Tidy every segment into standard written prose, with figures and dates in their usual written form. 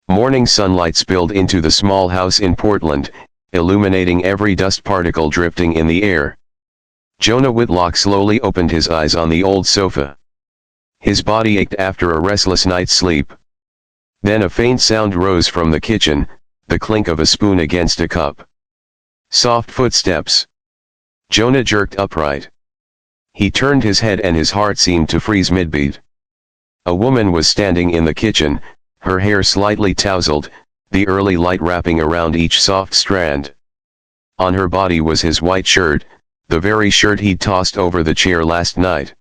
Morning sunlight spilled into the small house in Portland, illuminating every dust particle drifting in the air. Jonah Whitlock slowly opened his eyes on the old sofa. His body ached after a restless night's sleep. Then a faint sound rose from the kitchen, the clink of a spoon against a cup. Soft footsteps. Jonah jerked upright. He turned his head and his heart seemed to freeze mid-beat. A woman was standing in the kitchen, her hair slightly tousled, the early light wrapping around each soft strand. On her body was his white shirt, the very shirt he'd tossed over the chair last night.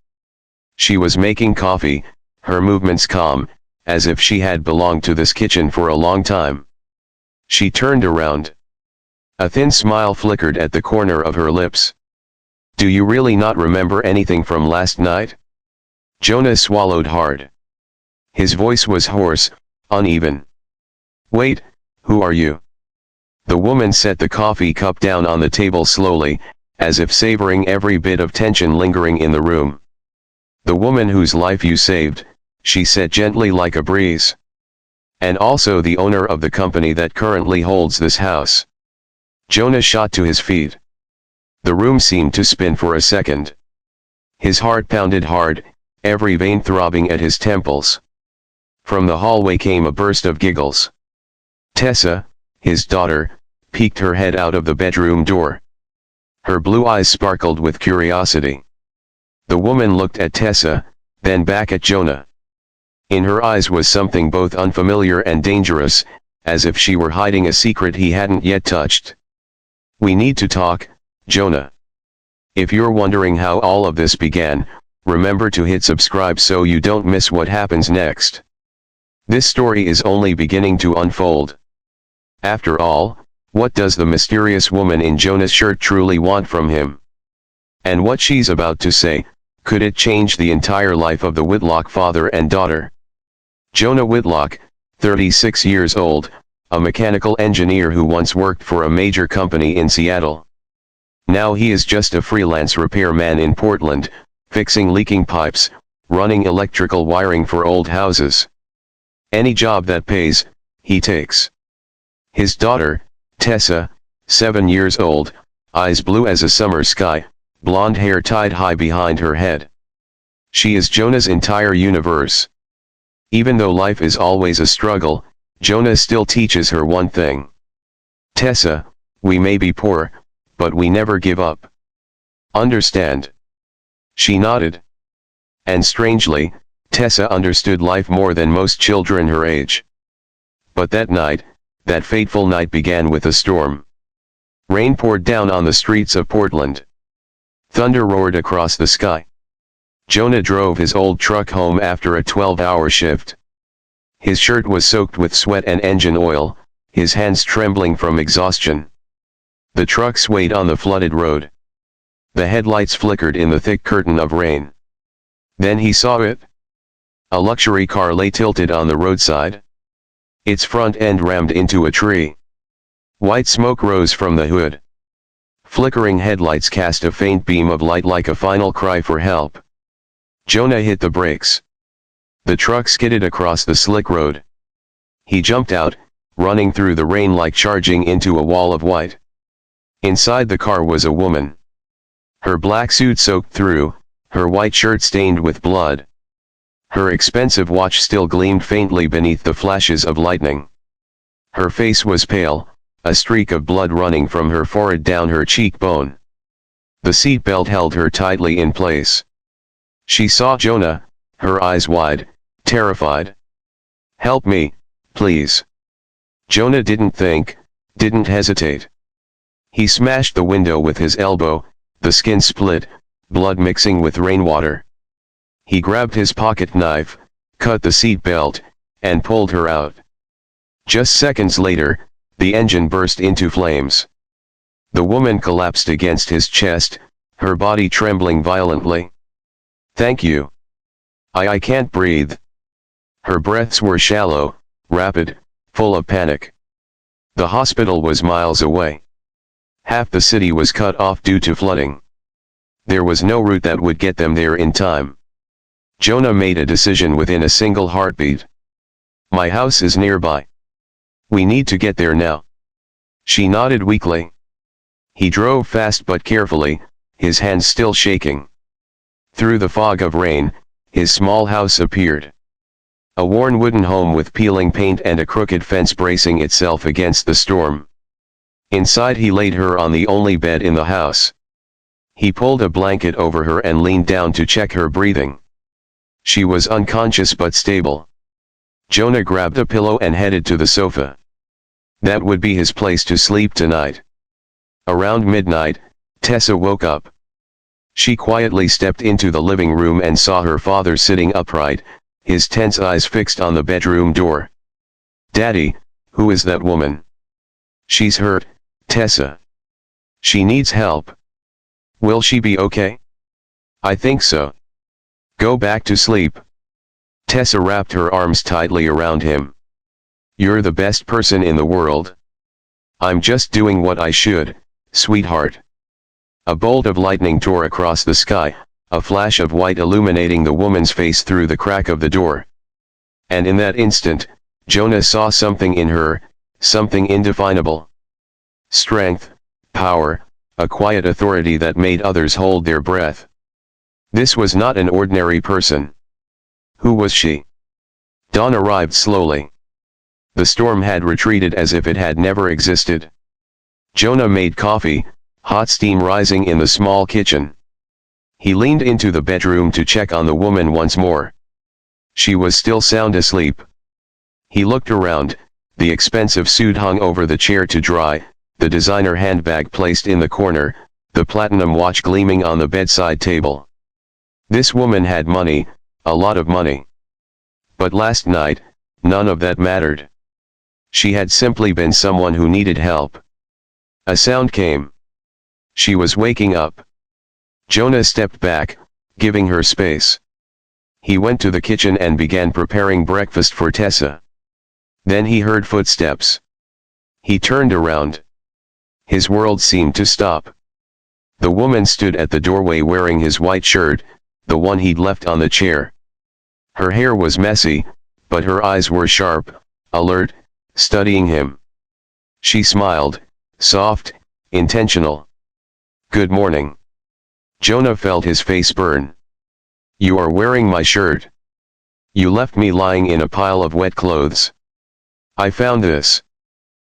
She was making coffee, her movements calm, as if she had belonged to this kitchen for a long time. She turned around. A thin smile flickered at the corner of her lips. "Do you really not remember anything from last night?" Jonah swallowed hard. His voice was hoarse, uneven. "Wait, who are you?" The woman set the coffee cup down on the table slowly, as if savoring every bit of tension lingering in the room. "The woman whose life you saved," she said gently like a breeze. "And also the owner of the company that currently holds this house." Jonah shot to his feet. The room seemed to spin for a second. His heart pounded hard, every vein throbbing at his temples. From the hallway came a burst of giggles. Tessa, his daughter, peeked her head out of the bedroom door. Her blue eyes sparkled with curiosity. The woman looked at Tessa, then back at Jonah. In her eyes was something both unfamiliar and dangerous, as if she were hiding a secret he hadn't yet touched. "We need to talk, Jonah. If you're wondering how all of this began, remember to hit subscribe so you don't miss what happens next. This story is only beginning to unfold. After all, what does the mysterious woman in Jonah's shirt truly want from him? And what she's about to say, could it change the entire life of the Whitlock father and daughter? Jonah Whitlock, 36 years old, a mechanical engineer who once worked for a major company in Seattle. Now he is just a freelance repairman in Portland, fixing leaking pipes, running electrical wiring for old houses. Any job that pays, he takes. His daughter, Tessa, 7 years old, eyes blue as a summer sky, blonde hair tied high behind her head. She is Jonah's entire universe. Even though life is always a struggle, Jonah still teaches her one thing. "Tessa, we may be poor, but we never give up. Understand?" She nodded. And strangely, Tessa understood life more than most children her age. But that night, that fateful night began with a storm. Rain poured down on the streets of Portland. Thunder roared across the sky. Jonah drove his old truck home after a 12-hour shift. His shirt was soaked with sweat and engine oil, his hands trembling from exhaustion. The truck swayed on the flooded road. The headlights flickered in the thick curtain of rain. Then he saw it. A luxury car lay tilted on the roadside. Its front end rammed into a tree. White smoke rose from the hood. Flickering headlights cast a faint beam of light like a final cry for help. Jonah hit the brakes. The truck skidded across the slick road. He jumped out, running through the rain like charging into a wall of white. Inside the car was a woman. Her black suit soaked through, her white shirt stained with blood. Her expensive watch still gleamed faintly beneath the flashes of lightning. Her face was pale, a streak of blood running from her forehead down her cheekbone. The seat belt held her tightly in place. She saw Jonah, her eyes wide, terrified. "Help me, please." Jonah didn't think, didn't hesitate. He smashed the window with his elbow, the skin split, blood mixing with rainwater. He grabbed his pocket knife, cut the seat belt, and pulled her out. Just seconds later, the engine burst into flames. The woman collapsed against his chest, her body trembling violently. "Thank you. I can't breathe." Her breaths were shallow, rapid, full of panic. The hospital was miles away. Half the city was cut off due to flooding. There was no route that would get them there in time. Jonah made a decision within a single heartbeat. "My house is nearby. We need to get there now. She nodded weakly. He drove fast but carefully, his hands still shaking. Through the fog of rain, his small house appeared. A worn wooden home with peeling paint and a crooked fence bracing itself against the storm. Inside he laid her on the only bed in the house. He pulled a blanket over her and leaned down to check her breathing. She was unconscious but stable. Jonah grabbed a pillow and headed to the sofa. That would be his place to sleep tonight. Around midnight, Tessa woke up. She quietly stepped into the living room and saw her father sitting upright, his tense eyes fixed on the bedroom door. "Daddy, who is that woman?" "She's hurt, Tessa. She needs help." "Will she be okay?" "I think so. Go back to sleep." Tessa wrapped her arms tightly around him. "You're the best person in the world." "I'm just doing what I should, sweetheart." A bolt of lightning tore across the sky, a flash of white illuminating the woman's face through the crack of the door. And in that instant, Jonah saw something in her, something indefinable. Strength, power, a quiet authority that made others hold their breath. This was not an ordinary person. Who was she? Dawn arrived slowly. The storm had retreated as if it had never existed. Jonah made coffee, hot steam rising in the small kitchen. He leaned into the bedroom to check on the woman once more. She was still sound asleep. He looked around, the expensive suit hung over the chair to dry, the designer handbag placed in the corner, the platinum watch gleaming on the bedside table. This woman had money, a lot of money. But last night, none of that mattered. She had simply been someone who needed help. A sound came. She was waking up. Jonah stepped back, giving her space. He went to the kitchen and began preparing breakfast for Tessa. Then he heard footsteps. He turned around. His world seemed to stop. The woman stood at the doorway wearing his white shirt, the one he'd left on the chair. Her hair was messy, but her eyes were sharp, alert, studying him. She smiled, soft, intentional. "Good morning." Jonah felt his face burn. "You are wearing my shirt. You left me lying in a pile of wet clothes. I found this."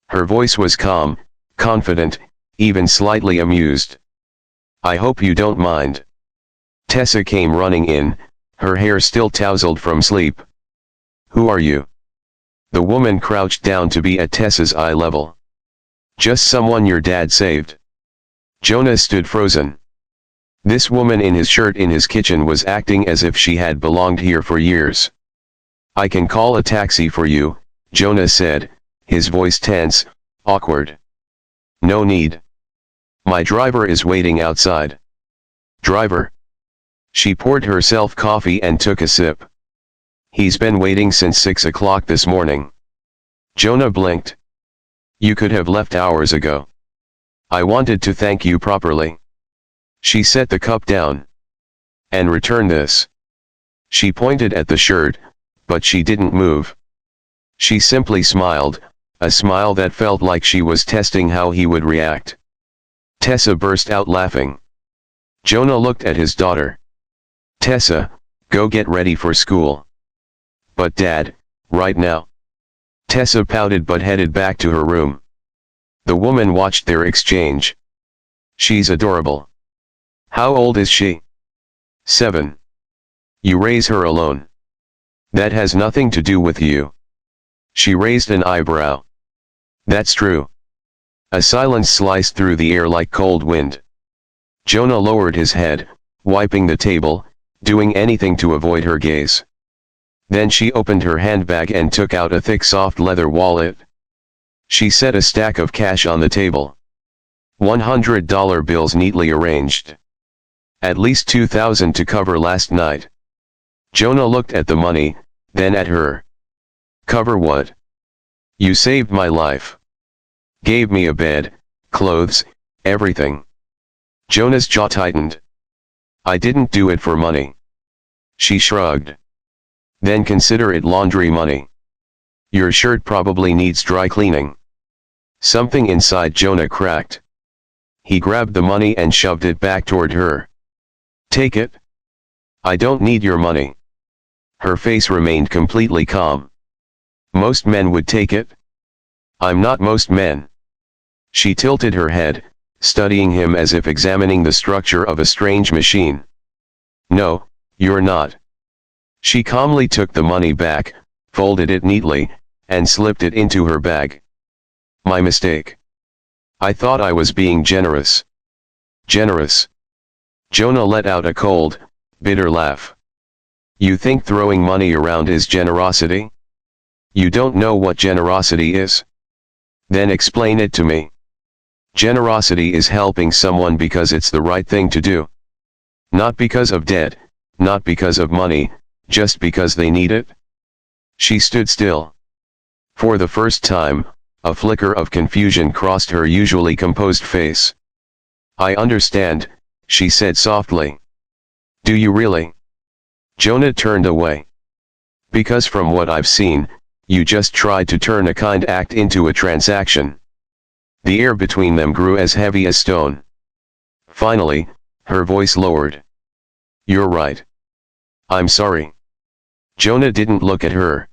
Her voice was calm, confident, even slightly amused. "I hope you don't mind." Tessa came running in, her hair still tousled from sleep. "Who are you?" The woman crouched down to be at Tessa's eye level. "Just someone your dad saved." Jonah stood frozen. This woman in his shirt in his kitchen was acting as if she had belonged here for years. "I can call a taxi for you," Jonah said, his voice tense, awkward. "No need. My driver is waiting outside." "Driver?" She poured herself coffee and took a sip. "He's been waiting since 6 o'clock this morning." Jonah blinked. "You could have left hours ago. I wanted to thank you properly." She set the cup down. "And return this." She pointed at the shirt, but she didn't move. She simply smiled, a smile that felt like she was testing how he would react. Tessa burst out laughing. Jonah looked at his daughter. "Tessa, go get ready for school." "But Dad, right now." Tessa pouted but headed back to her room. The woman watched their exchange. "She's adorable." "How old is she?" 7. "You raise her alone." "That has nothing to do with you." She raised an eyebrow. "That's true." A silence sliced through the air like cold wind. Jonah lowered his head, wiping the table, doing anything to avoid her gaze. Then she opened her handbag and took out a thick soft leather wallet. She set a stack of cash on the table. $100 bills neatly arranged. At least $2,000 to cover last night. Jonah looked at the money, then at her. "Cover what?" "You saved my life. Gave me a bed, clothes, everything." Jonah's jaw tightened. "I didn't do it for money." She shrugged. "Then consider it laundry money." Your shirt probably needs dry cleaning. Something inside Jonah cracked. He grabbed the money and shoved it back toward her. Take it. I don't need your money. Her face remained completely calm. Most men would take it. I'm not most men. She tilted her head, studying him as if examining the structure of a strange machine. No, you're not. She calmly took the money back, folded it neatly, and slipped it into her bag. My mistake. I thought I was being generous. Generous. Jonah let out a cold, bitter laugh. You think throwing money around is generosity? You don't know what generosity is? Then explain it to me. Generosity is helping someone because it's the right thing to do. Not because of debt, not because of money, just because they need it. She stood still. For the first time, a flicker of confusion crossed her usually composed face. I understand, she said softly. Do you really? Jonah turned away. Because from what I've seen, you just tried to turn a kind act into a transaction. The air between them grew as heavy as stone. Finally, her voice lowered. You're right. I'm sorry. Jonah didn't look at her.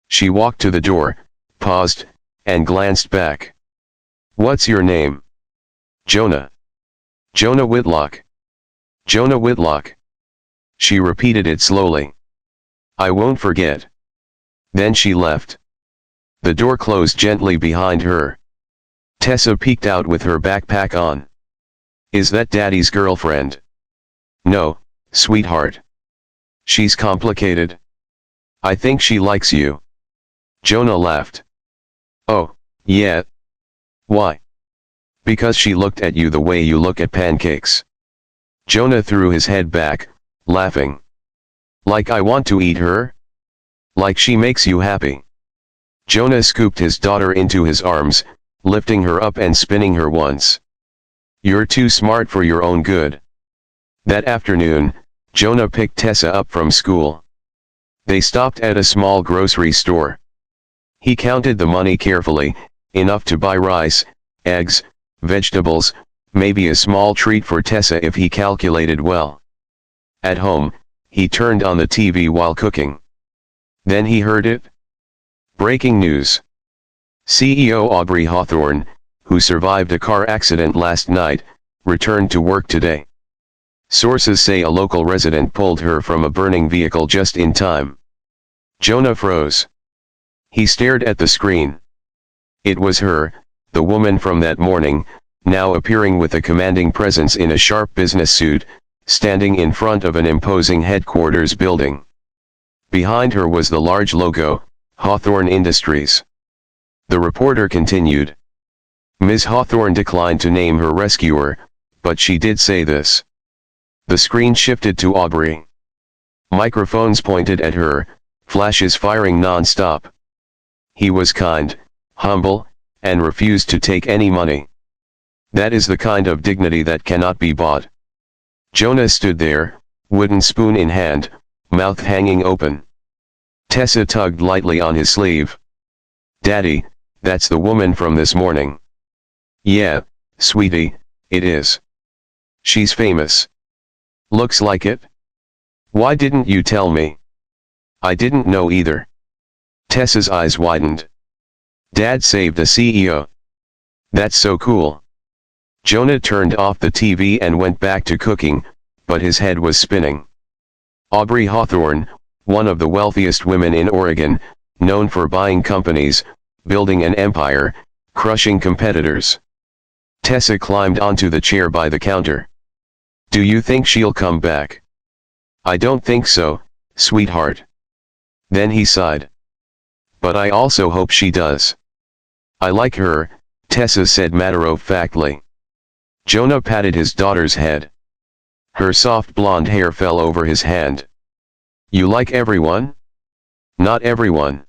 She walked to the door, paused, and glanced back. What's your name? Jonah. Jonah Whitlock. Jonah Whitlock. She repeated it slowly. I won't forget. Then she left. The door closed gently behind her. Tessa peeked out with her backpack on. Is that Daddy's girlfriend? No, sweetheart. She's complicated. I think she likes you. Jonah laughed. Oh, yeah. Why? Because she looked at you the way you look at pancakes. Jonah threw his head back, laughing. Like I want to eat her? Like she makes you happy. Jonah scooped his daughter into his arms, lifting her up and spinning her once. You're too smart for your own good. That afternoon, Jonah picked Tessa up from school. They stopped at a small grocery store. He counted the money carefully, enough to buy rice, eggs, vegetables, maybe a small treat for Tessa if he calculated well. At home, he turned on the TV while cooking. Then he heard it. Breaking news. CEO Aubrey Hawthorne, who survived a car accident last night, returned to work today. Sources say a local resident pulled her from a burning vehicle just in time. Jonah froze. He stared at the screen. It was her, the woman from that morning, now appearing with a commanding presence in a sharp business suit, standing in front of an imposing headquarters building. Behind her was the large logo, Hawthorne Industries. The reporter continued. Ms. Hawthorne declined to name her rescuer, but she did say this. The screen shifted to Aubrey. Microphones pointed at her, flashes firing non-stop. He was kind, humble, and refused to take any money. That is the kind of dignity that cannot be bought. Jonah stood there, wooden spoon in hand, mouth hanging open. Tessa tugged lightly on his sleeve. Daddy, that's the woman from this morning. Yeah, sweetie, it is. She's famous. Looks like it. Why didn't you tell me? I didn't know either. Tessa's eyes widened. Dad saved the CEO. That's so cool. Jonah turned off the TV and went back to cooking, but his head was spinning. Aubrey Hawthorne, one of the wealthiest women in Oregon, known for buying companies, building an empire, crushing competitors. Tessa climbed onto the chair by the counter. Do you think she'll come back? I don't think so, sweetheart. Then he sighed. But I also hope she does. I like her, Tessa said matter-of-factly. Jonah patted his daughter's head. Her soft blonde hair fell over his hand. You like everyone? Not everyone.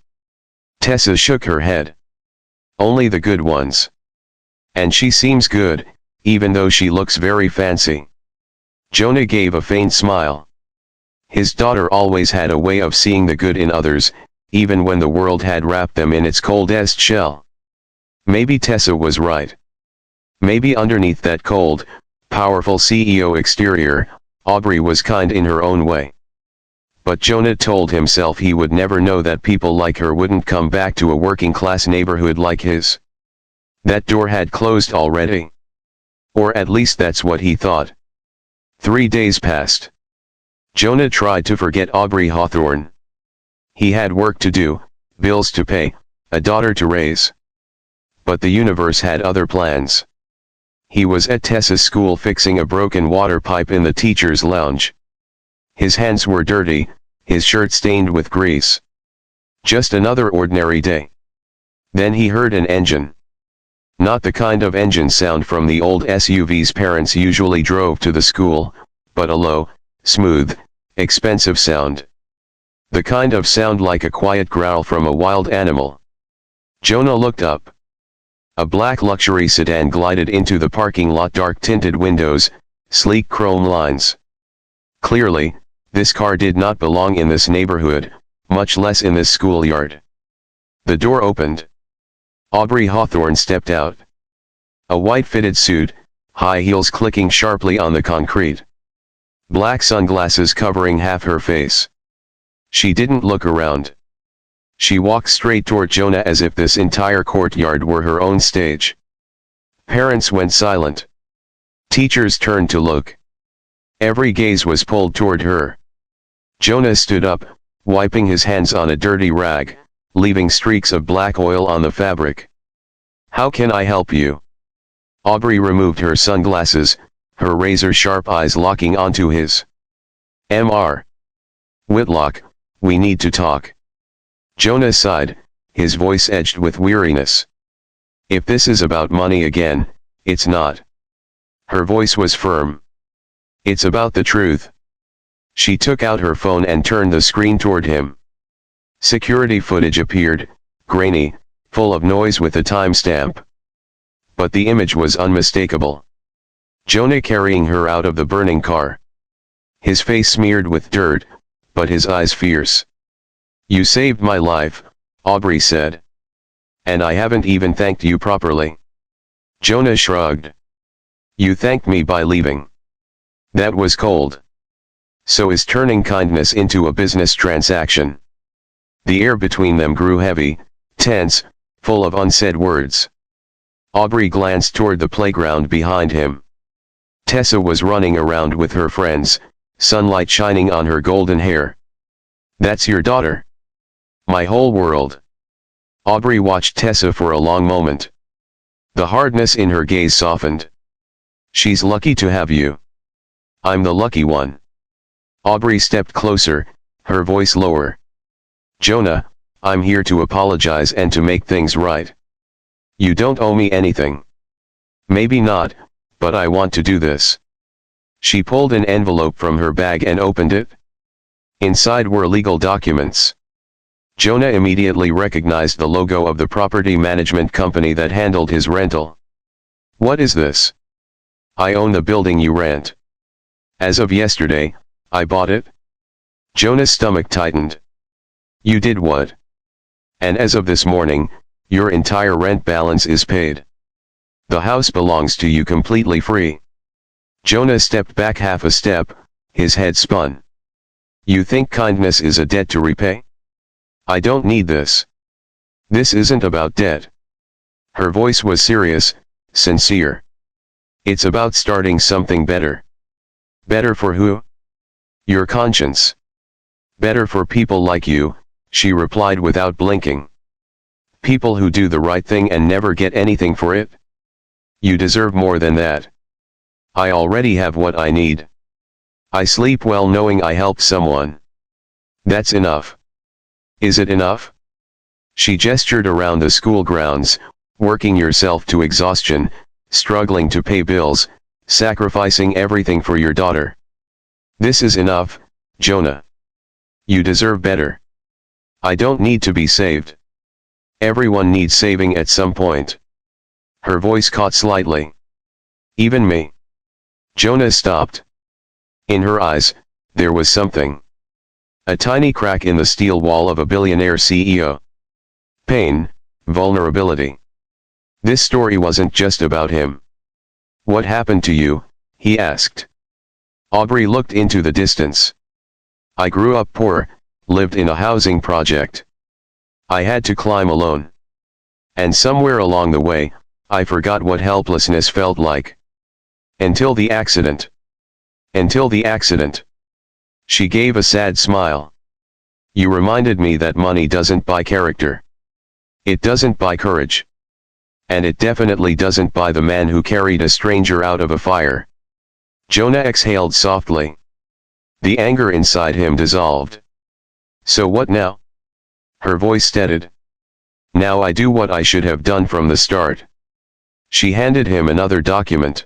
Tessa shook her head. Only the good ones. And she seems good, even though she looks very fancy. Jonah gave a faint smile. His daughter always had a way of seeing the good in others, even when the world had wrapped them in its coldest shell. Maybe Tessa was right. Maybe underneath that cold, powerful CEO exterior, Aubrey was kind in her own way. But Jonah told himself he would never know that people like her wouldn't come back to a working-class neighborhood like his. That door had closed already. Or at least that's what he thought. 3 days passed. Jonah tried to forget Aubrey Hawthorne. He had work to do, bills to pay, a daughter to raise. But the universe had other plans. He was at Tessa's school fixing a broken water pipe in the teacher's lounge. His hands were dirty, his shirt stained with grease. Just another ordinary day. Then he heard an engine. Not the kind of engine sound from the old SUVs parents usually drove to the school, but a low, smooth, expensive sound. The kind of sound like a quiet growl from a wild animal. Jonah looked up. A black luxury sedan glided into the parking lot, dark-tinted windows, sleek chrome lines. Clearly, this car did not belong in this neighborhood, much less in this schoolyard. The door opened. Aubrey Hawthorne stepped out. A white fitted suit, high heels clicking sharply on the concrete. Black sunglasses covering half her face. She didn't look around. She walked straight toward Jonah as if this entire courtyard were her own stage. Parents went silent. Teachers turned to look. Every gaze was pulled toward her. Jonah stood up, wiping his hands on a dirty rag, leaving streaks of black oil on the fabric. "How can I help you?" Aubrey removed her sunglasses, her razor-sharp eyes locking onto his. "Mr. Whitlock, we need to talk." Jonah sighed, his voice edged with weariness. "If this is about money again, it's not." Her voice was firm. "It's about the truth." She took out her phone and turned the screen toward him. Security footage appeared, grainy, full of noise with a timestamp. But the image was unmistakable. Jonah carrying her out of the burning car. His face smeared with dirt, but his eyes fierce. "You saved my life," Aubrey said. "And I haven't even thanked you properly." Jonah shrugged. "You thanked me by leaving. That was cold. So is turning kindness into a business transaction." The air between them grew heavy, tense, full of unsaid words. Aubrey glanced toward the playground behind him. Tessa was running around with her friends, sunlight shining on her golden hair. "That's your daughter?" "My whole world." Aubrey watched Tessa for a long moment. The hardness in her gaze softened. "She's lucky to have you." "I'm the lucky one." Aubrey stepped closer, her voice lower. "Jonah, I'm here to apologize and to make things right. You don't owe me anything." "Maybe not, but I want to do this." She pulled an envelope from her bag and opened it. Inside were legal documents. Jonah immediately recognized the logo of the property management company that handled his rental. "What is this?" "I own the building you rent. As of yesterday, I bought it." Jonah's stomach tightened. "You did what?" "And as of this morning, your entire rent balance is paid. The house belongs to you completely free." Jonah stepped back half a step, his head spun. "You think kindness is a debt to repay? I don't need this. This isn't about debt." Her voice was serious, sincere. "It's about starting something better." "Better for who?" "Your conscience." "Better for people like you," she replied without blinking. "People who do the right thing and never get anything for it. You deserve more than that." "I already have what I need. I sleep well knowing I helped someone." "That's enough." "Is it enough?" She gestured around the school grounds, working yourself to exhaustion, struggling to pay bills, sacrificing everything for your daughter. "This is enough, Jonah. You deserve better. I don't need to be saved. Everyone needs saving at some point." Her voice caught slightly. "Even me." Jonah stopped. In her eyes, there was something. A tiny crack in the steel wall of a billionaire CEO. Pain, vulnerability. This story wasn't just about him. "What happened to you?" he asked. Aubrey looked into the distance. "I grew up poor, lived in a housing project. I had to climb alone. And somewhere along the way, I forgot what helplessness felt like. Until the accident. Until the accident." She gave a sad smile. "You reminded me that money doesn't buy character. It doesn't buy courage. And it definitely doesn't buy the man who carried a stranger out of a fire." Jonah exhaled softly. The anger inside him dissolved. "So what now?" Her voice steadied. "Now I do what I should have done from the start." She handed him another document.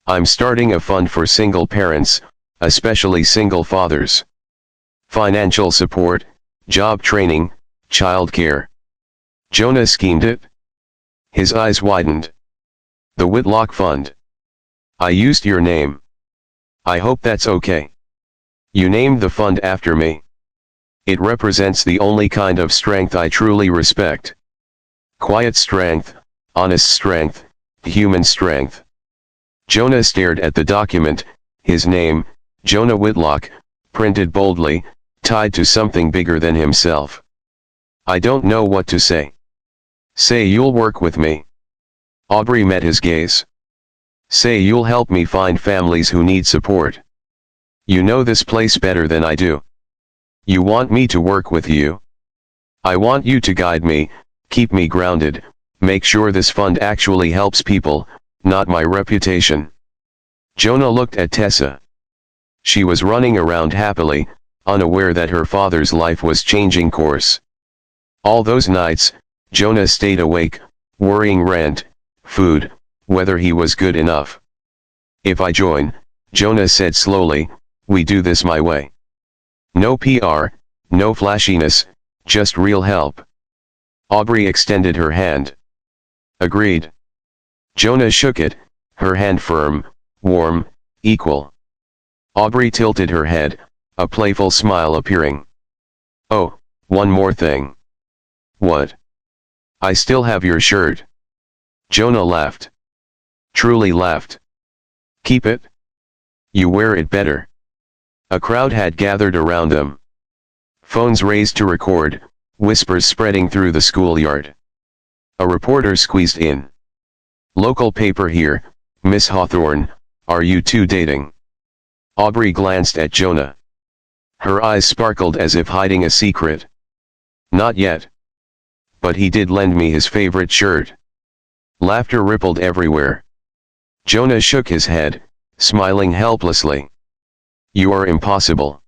"I'm starting a fund for single parents, especially single fathers. Financial support, job training, childcare." Jonah schemed it. His eyes widened. "The Whitlock Fund. I used your name. I hope that's okay. You named the fund after me. It represents the only kind of strength I truly respect. Quiet strength, honest strength, human strength." Jonah stared at the document, his name, Jonah Whitlock, printed boldly, tied to something bigger than himself. "I don't know what to say." "Say you'll work with me." Aubrey met his gaze. "Say you'll help me find families who need support. You know this place better than I do. You want me to work with you. I want you to guide me, keep me grounded, make sure this fund actually helps people, not my reputation." Jonah looked at Tessa. She was running around happily, unaware that her father's life was changing course. All those nights, Jonah stayed awake, worrying rent, food, whether he was good enough. "If I join," Jonah said slowly, "we do this my way. No PR, no flashiness, just real help." Aubrey extended her hand. "Agreed." Jonah shook it, her hand firm, warm, equal. Aubrey tilted her head, a playful smile appearing. "Oh, one more thing." "What?" "I still have your shirt." Jonah laughed. Truly laughed. "Keep it? You wear it better." A crowd had gathered around them. Phones raised to record, whispers spreading through the schoolyard. A reporter squeezed in. "Local paper here, Miss Hawthorne, are you two dating?" Aubrey glanced at Jonah. Her eyes sparkled as if hiding a secret. "Not yet. But he did lend me his favorite shirt." Laughter rippled everywhere. Jonah shook his head, smiling helplessly. "You are impossible."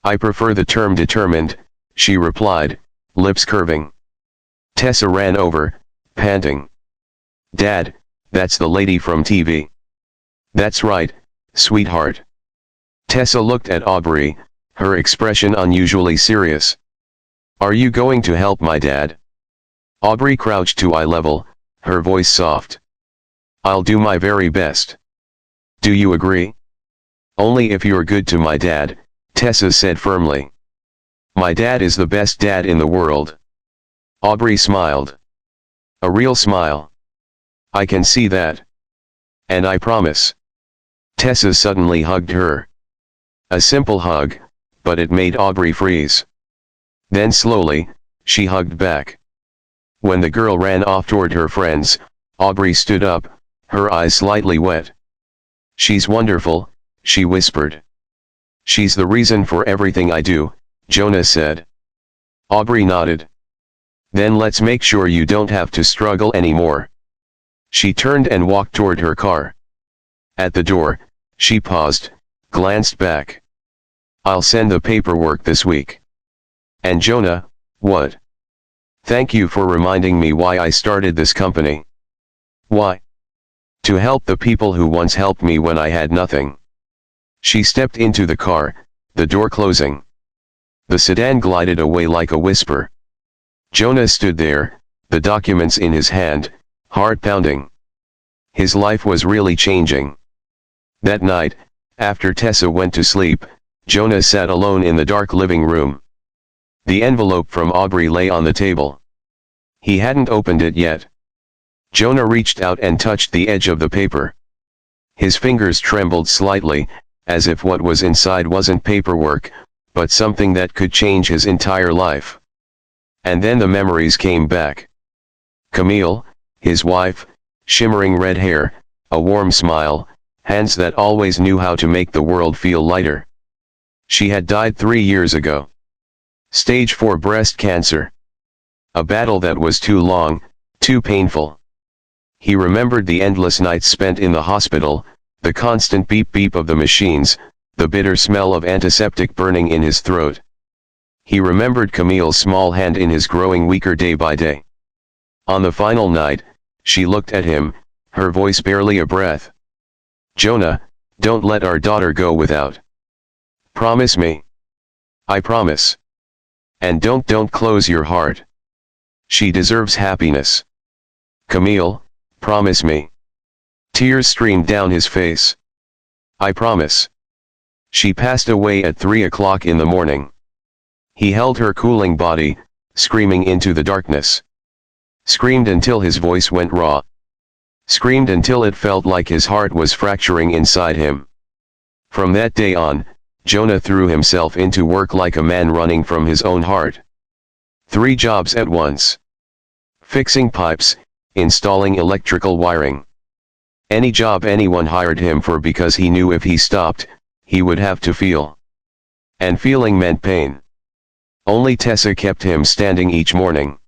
"I prefer the term determined," she replied, lips curving. Tessa ran over, panting. "Dad, that's the lady from TV." "That's right, sweetheart." Tessa looked at Aubrey, her expression unusually serious. "Are you going to help my dad?" Aubrey crouched to eye level, her voice soft. "I'll do my very best." "Do you agree?" "Only if you're good to my dad," Tessa said firmly. "My dad is the best dad in the world." Aubrey smiled. A real smile. "I can see that. And I promise." Tessa suddenly hugged her. A simple hug, but it made Aubrey freeze. Then slowly, she hugged back. When the girl ran off toward her friends, Aubrey stood up, her eyes slightly wet. "She's wonderful," she whispered. "She's the reason for everything I do," Jonah said. Aubrey nodded. "Then let's make sure you don't have to struggle anymore." She turned and walked toward her car. At the door, she paused, glanced back. "I'll send the paperwork this week." "And Jonah, what?" "Thank you for reminding me why I started this company." "Why?" "To help the people who once helped me when I had nothing." She stepped into the car, the door closing. The sedan glided away like a whisper. Jonah stood there, the documents in his hand, heart pounding. His life was really changing. That night, after Tessa went to sleep, Jonah sat alone in the dark living room. The envelope from Aubrey lay on the table. He hadn't opened it yet. Jonah reached out and touched the edge of the paper. His fingers trembled slightly, as if what was inside wasn't paperwork, but something that could change his entire life. And then the memories came back. Camille, his wife, shimmering red hair, a warm smile, hands that always knew how to make the world feel lighter. She had died 3 years ago. Stage 4 breast cancer. A battle that was too long, too painful. He remembered the endless nights spent in the hospital, the constant beep-beep of the machines, the bitter smell of antiseptic burning in his throat. He remembered Camille's small hand in his growing weaker day by day. On the final night, she looked at him, her voice barely a breath. "Jonah, don't let our daughter go without. Promise me." "I promise. And don't close your heart. She deserves happiness." "Camille, promise me." Tears streamed down his face. "I promise." She passed away at 3 o'clock in the morning. He held her cooling body, screaming into the darkness. Screamed until his voice went raw. Screamed until it felt like his heart was fracturing inside him. From that day on, Jonah threw himself into work like a man running from his own heart. 3 jobs at once. Fixing pipes, installing electrical wiring. Any job anyone hired him for, because he knew if he stopped, he would have to feel. And feeling meant pain. Only Tessa kept him standing each morning.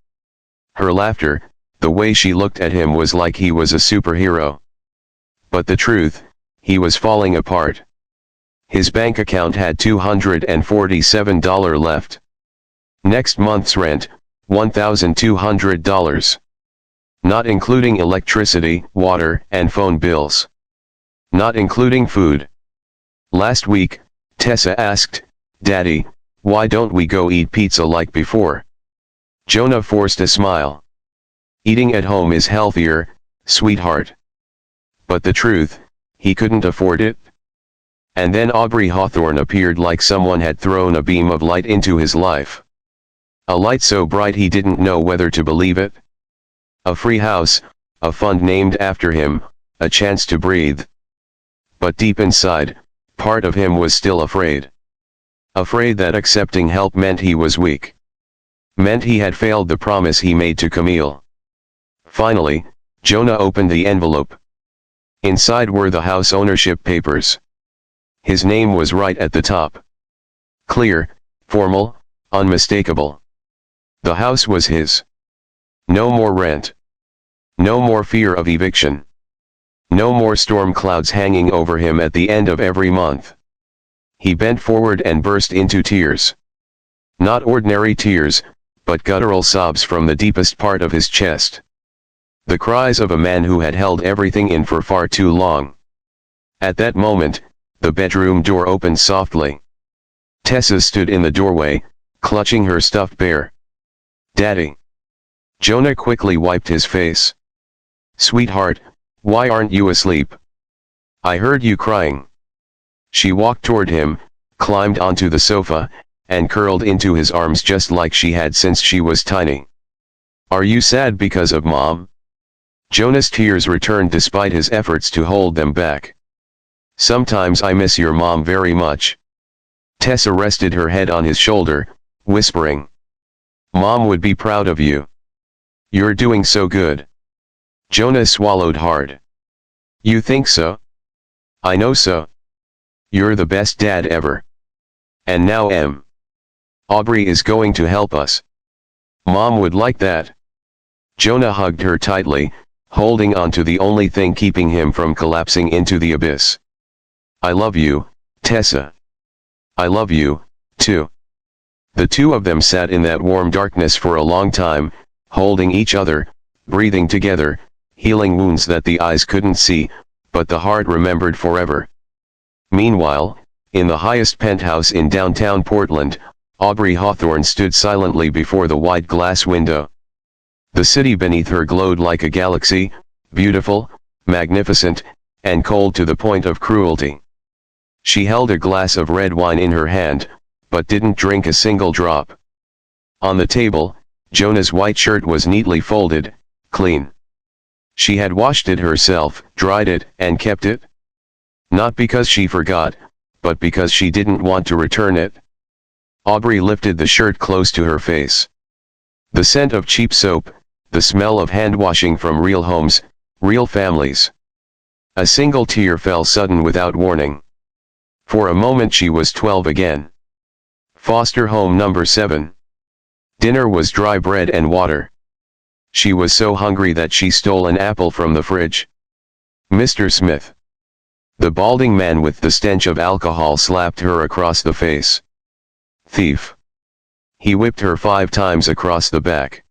Her laughter, the way she looked at him, was like he was a superhero. But the truth, he was falling apart. His bank account had $247 left. Next month's rent, $1,200. Not including electricity, water, and phone bills. Not including food. Last week, Tessa asked, "Daddy, why don't we go eat pizza like before?" Jonah forced a smile. "Eating at home is healthier, sweetheart." But the truth, he couldn't afford it. And then Aubrey Hawthorne appeared like someone had thrown a beam of light into his life. A light so bright he didn't know whether to believe it. A free house, a fund named after him, a chance to breathe. But deep inside, part of him was still afraid. Afraid that accepting help meant he was weak. Meant he had failed the promise he made to Camille. Finally, Jonah opened the envelope. Inside were the house ownership papers. His name was right at the top. Clear, formal, unmistakable. The house was his. No more rent. No more fear of eviction. No more storm clouds hanging over him at the end of every month. He bent forward and burst into tears. Not ordinary tears, but guttural sobs from the deepest part of his chest. The cries of a man who had held everything in for far too long. At that moment, the bedroom door opened softly. Tessa stood in the doorway, clutching her stuffed bear. "Daddy." Jonah quickly wiped his face. "Sweetheart, why aren't you asleep? I heard you crying." She walked toward him, climbed onto the sofa, and curled into his arms just like she had since she was tiny. "Are you sad because of Mom?" Jonah's tears returned despite his efforts to hold them back. "Sometimes I miss your mom very much." Tessa rested her head on his shoulder, whispering, "Mom would be proud of you. You're doing so good." Jonah swallowed hard. "You think so?" "I know so. You're the best dad ever. And now Aubrey is going to help us. Mom would like that." Jonah hugged her tightly, holding on to the only thing keeping him from collapsing into the abyss. "I love you, Tessa. I love you, too." The two of them sat in that warm darkness for a long time, holding each other, breathing together, healing wounds that the eyes couldn't see, but the heart remembered forever. Meanwhile, in the highest penthouse in downtown Portland, Aubrey Hawthorne stood silently before the wide glass window. The city beneath her glowed like a galaxy, beautiful, magnificent, and cold to the point of cruelty. She held a glass of red wine in her hand, but didn't drink a single drop. On the table, Jonah's white shirt was neatly folded, clean. She had washed it herself, dried it, and kept it. Not because she forgot, but because she didn't want to return it. Aubrey lifted the shirt close to her face. The scent of cheap soap, the smell of hand washing from real homes, real families. A single tear fell sudden without warning. For a moment she was 12 again. Foster home number 7. Dinner was dry bread and water. She was so hungry that she stole an apple from the fridge. Mr. Smith. The balding man with the stench of alcohol slapped her across the face. Thief. He whipped her 5 times across the back.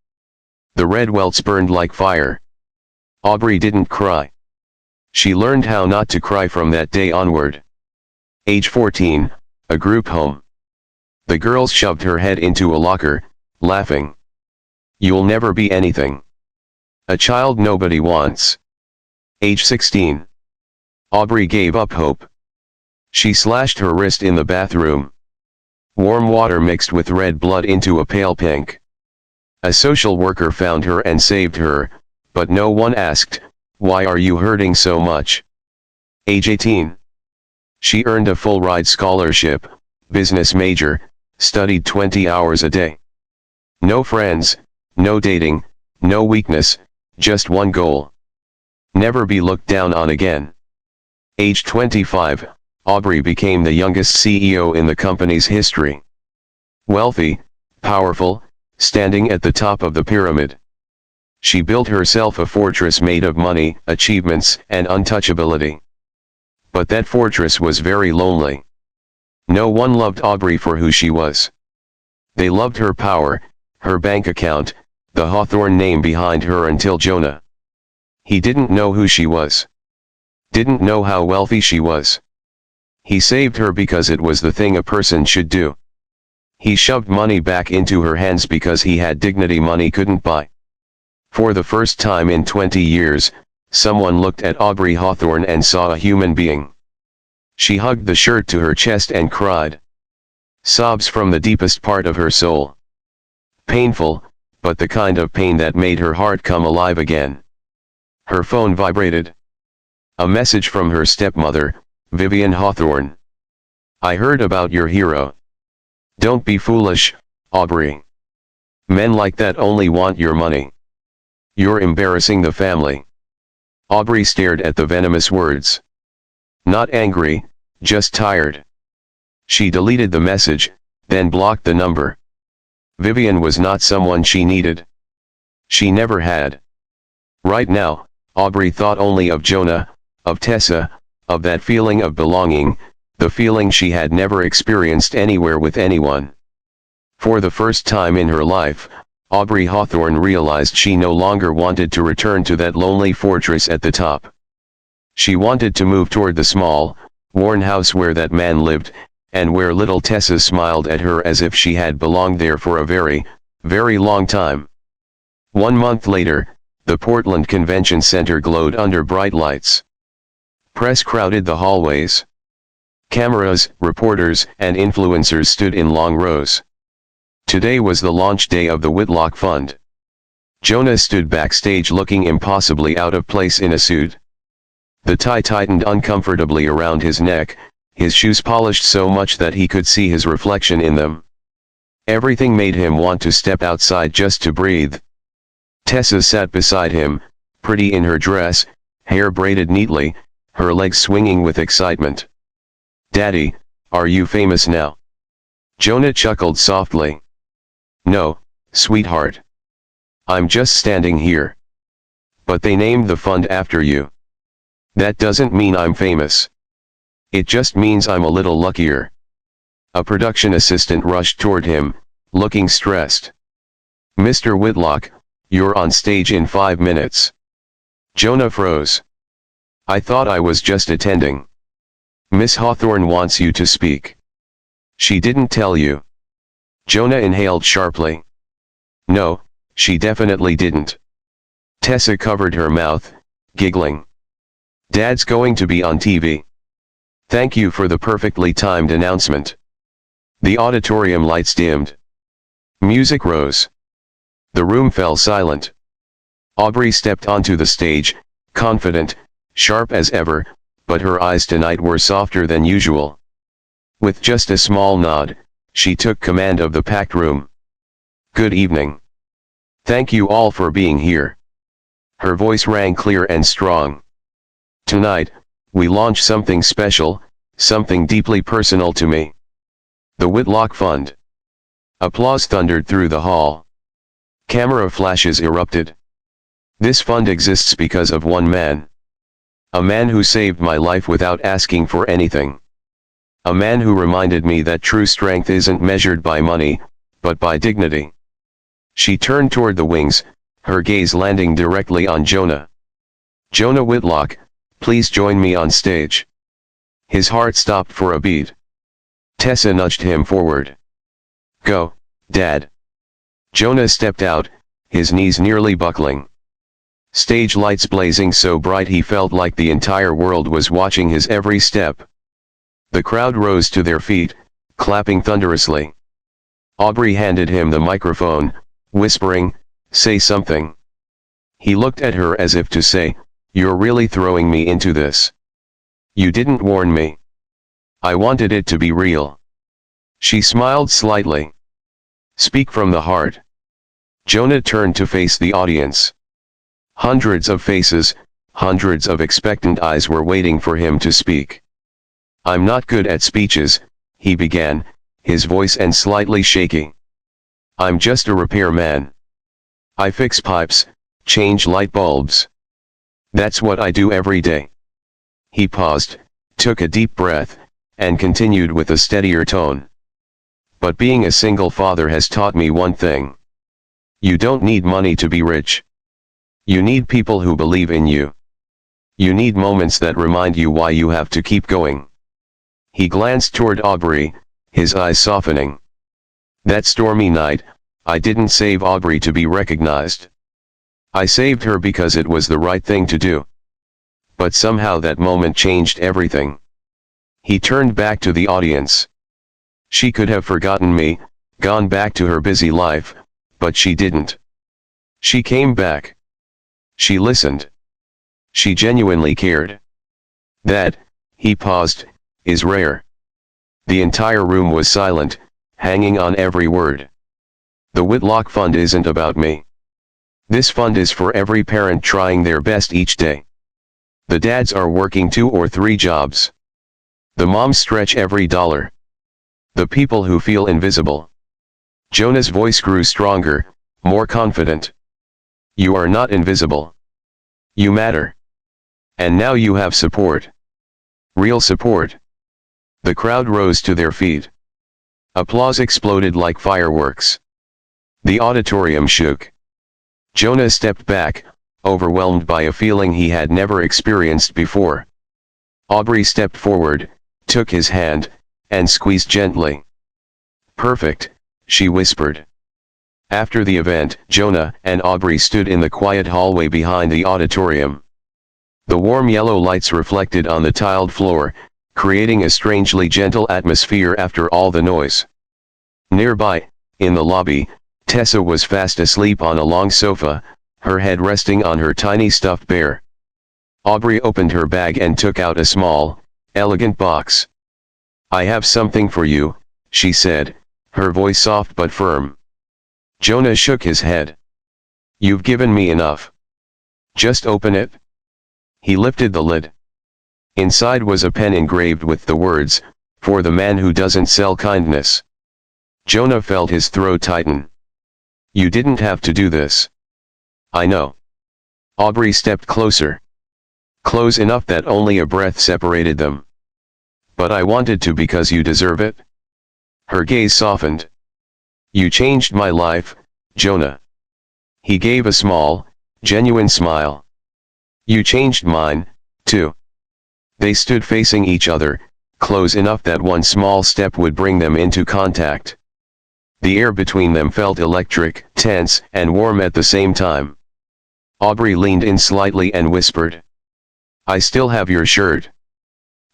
The red welts burned like fire. Aubrey didn't cry. She learned how not to cry from that day onward. Age 14, a group home. The girls shoved her head into a locker, laughing. You'll never be anything. A child nobody wants. Age 16. Aubrey gave up hope. She slashed her wrist in the bathroom. Warm water mixed with red blood into a pale pink. A social worker found her and saved her, but no one asked, "Why are you hurting so much?" Age 18. She earned a full-ride scholarship, business major, studied 20 hours a day. No friends, no dating, no weakness, just one goal. Never be looked down on again. Age 25, Aubrey became the youngest CEO in the company's history. Wealthy, powerful, standing at the top of the pyramid. She built herself a fortress made of money, achievements, and untouchability. But that fortress was very lonely. No one loved Aubrey for who she was. They loved her power, her bank account, the Hawthorne name behind her until Jonah. He didn't know who she was. Didn't know how wealthy she was. He saved her because it was the thing a person should do. He shoved money back into her hands because he had dignity money couldn't buy. For the first time in 20 years, someone looked at Aubrey Hawthorne and saw a human being. She hugged the shirt to her chest and cried. Sobs from the deepest part of her soul. Painful, but the kind of pain that made her heart come alive again. Her phone vibrated. A message from her stepmother, Vivian Hawthorne. I heard about your hero. Don't be foolish, Aubrey. Men like that only want your money. You're embarrassing the family. Aubrey stared at the venomous words. Not angry, just tired. She deleted the message, then blocked the number. Vivian was not someone she needed. She never had. Right now, Aubrey thought only of Jonah, of Tessa, of that feeling of belonging, the feeling she had never experienced anywhere with anyone. For the first time in her life, Aubrey Hawthorne realized she no longer wanted to return to that lonely fortress at the top. She wanted to move toward the small, worn house where that man lived, and where little Tessa smiled at her as if she had belonged there for a very, very long time. 1 month later, the Portland Convention Center glowed under bright lights. Press crowded the hallways. Cameras, reporters, and influencers stood in long rows. Today was the launch day of the Whitlock Fund. Jonah stood backstage looking impossibly out of place in a suit. The tie tightened uncomfortably around his neck, his shoes polished so much that he could see his reflection in them. Everything made him want to step outside just to breathe. Tessa sat beside him, pretty in her dress, hair braided neatly, her legs swinging with excitement. Daddy, are you famous now? Jonah chuckled softly. No, sweetheart. I'm just standing here. But they named the fund after you. That doesn't mean I'm famous. It just means I'm a little luckier. A production assistant rushed toward him, looking stressed. Mr. Whitlock, you're on stage in 5 minutes. Jonah froze. I thought I was just attending. Miss Hawthorne wants you to speak. She didn't tell you. Jonah inhaled sharply. No, she definitely didn't. Tessa covered her mouth, giggling. Dad's going to be on TV. Thank you for the perfectly timed announcement. The auditorium lights dimmed. Music rose. The room fell silent. Aubrey stepped onto the stage, confident, sharp as ever, but her eyes tonight were softer than usual. With just a small nod, she took command of the packed room. Good evening. Thank you all for being here. Her voice rang clear and strong. Tonight, we launch something special, something deeply personal to me. The Whitlock Fund. Applause thundered through the hall. Camera flashes erupted. This fund exists because of one man. A man who saved my life without asking for anything. A man who reminded me that true strength isn't measured by money, but by dignity. She turned toward the wings, her gaze landing directly on Jonah. Jonah Whitlock, please join me on stage. His heart stopped for a beat. Tessa nudged him forward. Go, Dad. Jonah stepped out, his knees nearly buckling. Stage lights blazing so bright he felt like the entire world was watching his every step. The crowd rose to their feet, clapping thunderously. Aubrey handed him the microphone, whispering, "Say something." He looked at her as if to say, "You're really throwing me into this. You didn't warn me. I wanted it to be real." She smiled slightly. "Speak from the heart." Jonah turned to face the audience. Hundreds of faces, hundreds of expectant eyes were waiting for him to speak. "I'm not good at speeches," he began, his voice and slightly shaky. "I'm just a repairman. I fix pipes, change light bulbs. That's what I do every day." He paused, took a deep breath, and continued with a steadier tone. "But being a single father has taught me one thing. You don't need money to be rich. You need people who believe in you. You need moments that remind you why you have to keep going." He glanced toward Aubrey, his eyes softening. "That stormy night, I didn't save Aubrey to be recognized. I saved her because it was the right thing to do. But somehow that moment changed everything." He turned back to the audience. "She could have forgotten me, gone back to her busy life, but she didn't. She came back. She listened. She genuinely cared. That," he paused, "is rare." The entire room was silent, hanging on every word. "The Whitlock Fund isn't about me. This fund is for every parent trying their best each day. The dads are working 2 or 3 jobs. The moms stretch every dollar. The people who feel invisible." Jonah's voice grew stronger, more confident. "You are not invisible. You matter. And now you have support. Real support." The crowd rose to their feet. Applause exploded like fireworks. The auditorium shook. Jonah stepped back, overwhelmed by a feeling he had never experienced before. Aubrey stepped forward, took his hand, and squeezed gently. "Perfect," she whispered. After the event, Jonah and Aubrey stood in the quiet hallway behind the auditorium. The warm yellow lights reflected on the tiled floor, creating a strangely gentle atmosphere after all the noise. Nearby, in the lobby, Tessa was fast asleep on a long sofa, her head resting on her tiny stuffed bear. Aubrey opened her bag and took out a small, elegant box. "I have something for you," she said, her voice soft but firm. Jonah shook his head. "You've given me enough. Just open it." He lifted the lid. Inside was a pen engraved with the words, "For the man who doesn't sell kindness." Jonah felt his throat tighten. "You didn't have to do this." "I know." Aubrey stepped closer. Close enough that only a breath separated them. "But I wanted to because you deserve it." Her gaze softened. "You changed my life, Jonah." He gave a small, genuine smile. "You changed mine, too." They stood facing each other, close enough that one small step would bring them into contact. The air between them felt electric, tense, and warm at the same time. Aubrey leaned in slightly and whispered, "I still have your shirt."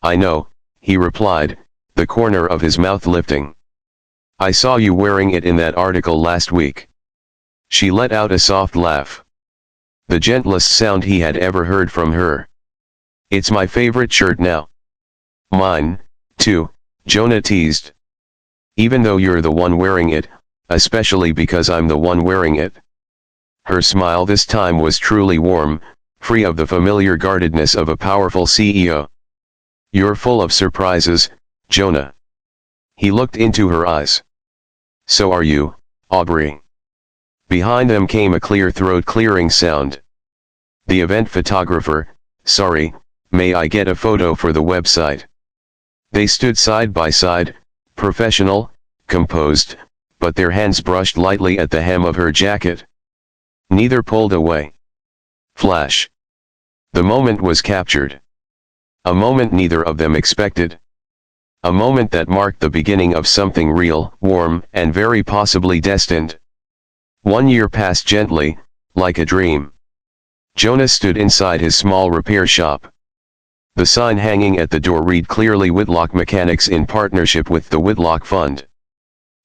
"I know," he replied, the corner of his mouth lifting. I saw you wearing it in that article last week. She let out a soft laugh. The gentlest sound he had ever heard from her. It's my favorite shirt now. Mine, too, Jonah teased. Even though you're the one wearing it, especially because I'm the one wearing it. Her smile this time was truly warm, free of the familiar guardedness of a powerful CEO. You're full of surprises, Jonah. He looked into her eyes. So are you, Aubrey. Behind them came a clear throat-clearing sound. The event photographer, sorry, may I get a photo for the website? They stood side by side, professional, composed, but their hands brushed lightly at the hem of her jacket. Neither pulled away. Flash. The moment was captured. A moment neither of them expected. A moment that marked the beginning of something real, warm, and very possibly destined. 1 year passed gently, like a dream. Jonah stood inside his small repair shop. The sign hanging at the door read clearly Whitlock Mechanics in partnership with the Whitlock Fund.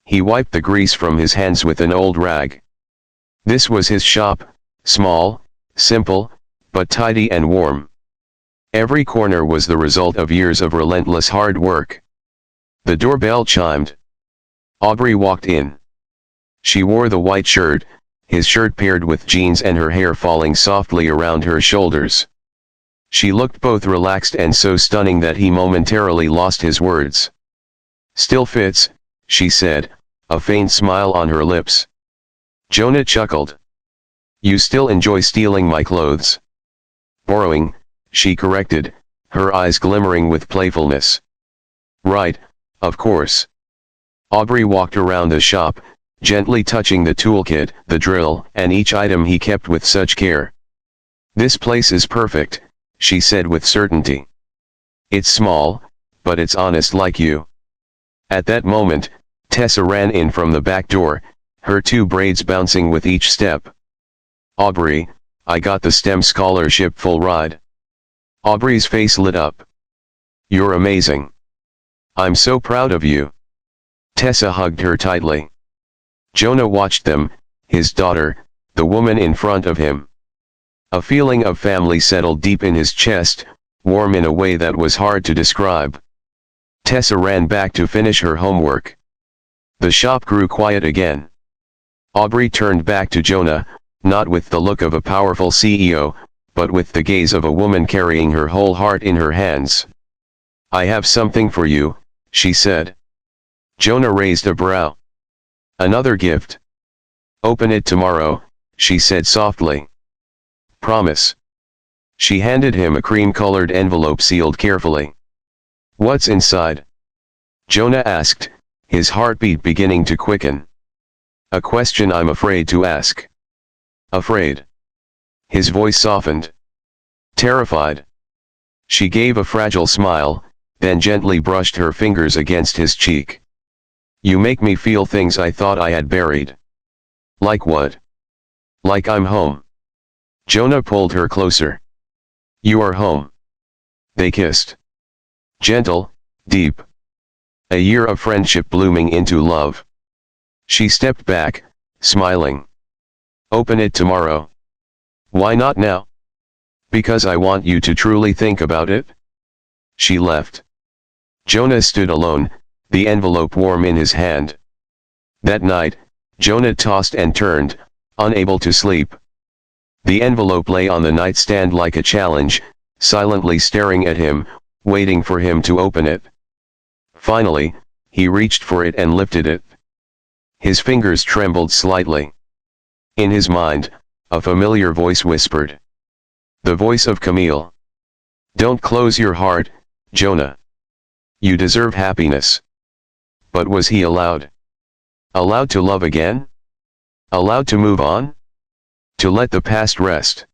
He wiped the grease from his hands with an old rag. This was his shop, small, simple, but tidy and warm. Every corner was the result of years of relentless hard work. The doorbell chimed. Aubrey walked in. She wore the white shirt, his shirt paired with jeans and her hair falling softly around her shoulders. She looked both relaxed and so stunning that he momentarily lost his words. Still fits, she said, a faint smile on her lips. Jonah chuckled. You still enjoy stealing my clothes? Borrowing, she corrected, her eyes glimmering with playfulness. Right, of course. Aubrey walked around the shop, gently touching the toolkit, the drill, and each item he kept with such care. This place is perfect, she said with certainty. It's small, but it's honest like you. At that moment, Tessa ran in from the back door, her 2 braids bouncing with each step. Aubrey, I got the STEM scholarship full ride. Aubrey's face lit up. You're amazing. I'm so proud of you. Tessa hugged her tightly. Jonah watched them, his daughter, the woman in front of him. A feeling of family settled deep in his chest, warm in a way that was hard to describe. Tessa ran back to finish her homework. The shop grew quiet again. Aubrey turned back to Jonah, not with the look of a powerful CEO, but with the gaze of a woman carrying her whole heart in her hands. I have something for you, she said. Jonah raised a brow. Another gift. Open it tomorrow, she said softly. Promise. She handed him a cream-colored envelope sealed carefully. What's inside? Jonah asked, his heartbeat beginning to quicken. A question I'm afraid to ask. Afraid. His voice softened. Terrified. She gave a fragile smile, then gently brushed her fingers against his cheek. You make me feel things I thought I had buried. Like what? Like I'm home. Jonah pulled her closer. You are home. They kissed. Gentle, deep. A year of friendship blooming into love. She stepped back, smiling. Open it tomorrow. Why not now? Because I want you to truly think about it. She left. Jonah stood alone, the envelope warm in his hand. That night, Jonah tossed and turned, unable to sleep. The envelope lay on the nightstand like a challenge, silently staring at him, waiting for him to open it. Finally, he reached for it and lifted it. His fingers trembled slightly. In his mind, a familiar voice whispered. The voice of Camille. Don't close your heart, Jonah. You deserve happiness. But was he allowed? Allowed to love again? Allowed to move on? To let the past rest?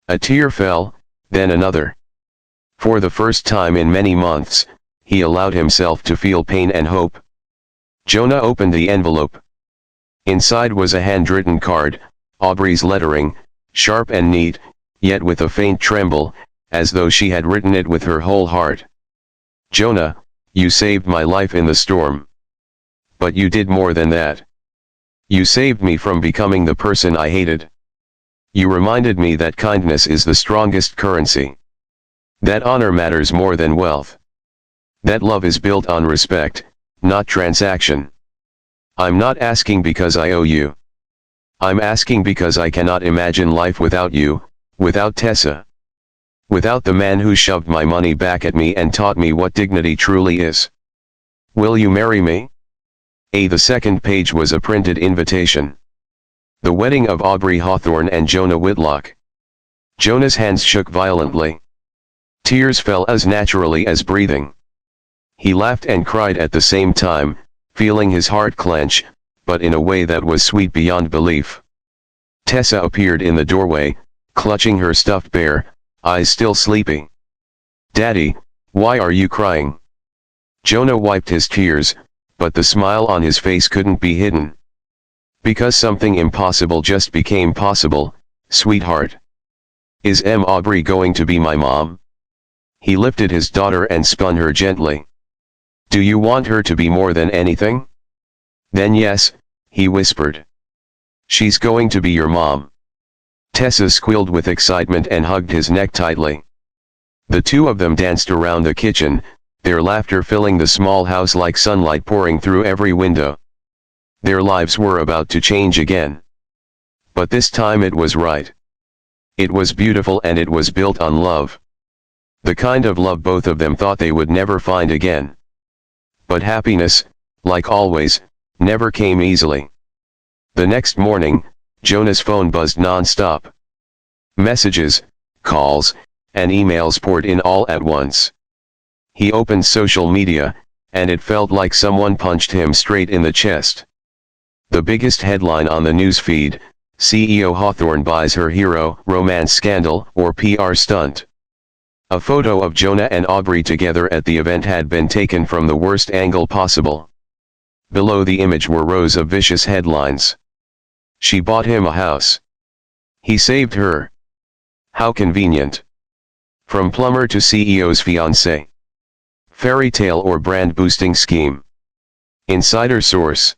A tear fell, then another. For the first time in many months, he allowed himself to feel pain and hope. Jonah opened the envelope. Inside was a handwritten card, Aubrey's lettering, sharp and neat, yet with a faint tremble, as though she had written it with her whole heart. Jonah, you saved my life in the storm. But you did more than that. You saved me from becoming the person I hated. You reminded me that kindness is the strongest currency. That honor matters more than wealth. That love is built on respect, not transaction. I'm not asking because I owe you. I'm asking because I cannot imagine life without you, without Tessa. Without the man who shoved my money back at me and taught me what dignity truly is. Will you marry me? The second page was a printed invitation. The wedding of Aubrey Hawthorne and Jonah Whitlock. Jonah's hands shook violently. Tears fell as naturally as breathing. He laughed and cried at the same time, feeling his heart clench, but in a way that was sweet beyond belief. Tessa appeared in the doorway, clutching her stuffed bear, eyes still sleepy. Daddy, why are you crying? Jonah wiped his tears, but the smile on his face couldn't be hidden. Because something impossible just became possible, sweetheart. Is Aubrey going to be my mom? He lifted his daughter and spun her gently. Do you want her to be more than anything? Then yes, he whispered. She's going to be your mom. Tessa squealed with excitement and hugged his neck tightly. The two of them danced around the kitchen, their laughter filling the small house like sunlight pouring through every window. Their lives were about to change again. But this time it was right. It was beautiful and it was built on love. The kind of love both of them thought they would never find again. But happiness, like always, never came easily. The next morning, Jonah's phone buzzed non-stop. Messages, calls, and emails poured in all at once. He opened social media, and it felt like someone punched him straight in the chest. The biggest headline on the news feed: CEO Hawthorne buys her hero, romance scandal, or PR stunt. A photo of Jonah and Aubrey together at the event had been taken from the worst angle possible. Below the image were rows of vicious headlines. She bought him a house. He saved her. How convenient. From plumber to CEO's fiancé. Fairy tale or brand boosting scheme. Insider source.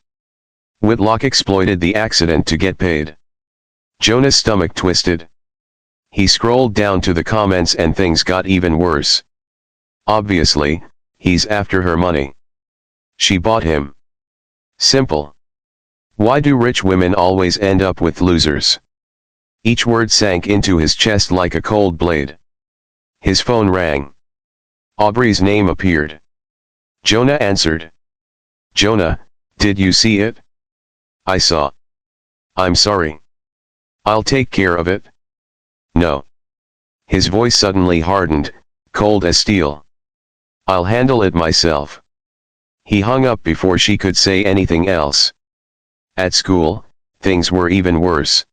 Whitlock exploited the accident to get paid. Jonah's stomach twisted. He scrolled down to the comments and things got even worse. Obviously, he's after her money. She bought him. Simple. Why do rich women always end up with losers? Each word sank into his chest like a cold blade. His phone rang. Aubrey's name appeared. Jonah answered. Jonah, did you see it? I saw. I'm sorry. I'll take care of it. No. His voice suddenly hardened, cold as steel. I'll handle it myself. He hung up before she could say anything else. At school, things were even worse.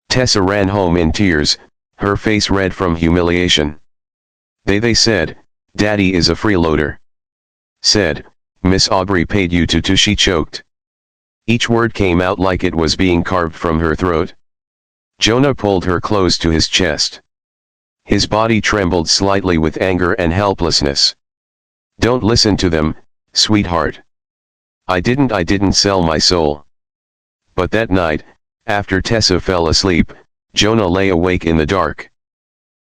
Tessa ran home in tears, her face red from humiliation. They said, Daddy is a freeloader. Said, Miss Aubrey paid you to she choked. Each word came out like it was being carved from her throat. Jonah pulled her close to his chest. His body trembled slightly with anger and helplessness. Don't listen to them, sweetheart. I didn't sell my soul. But that night, after Tessa fell asleep, Jonah lay awake in the dark.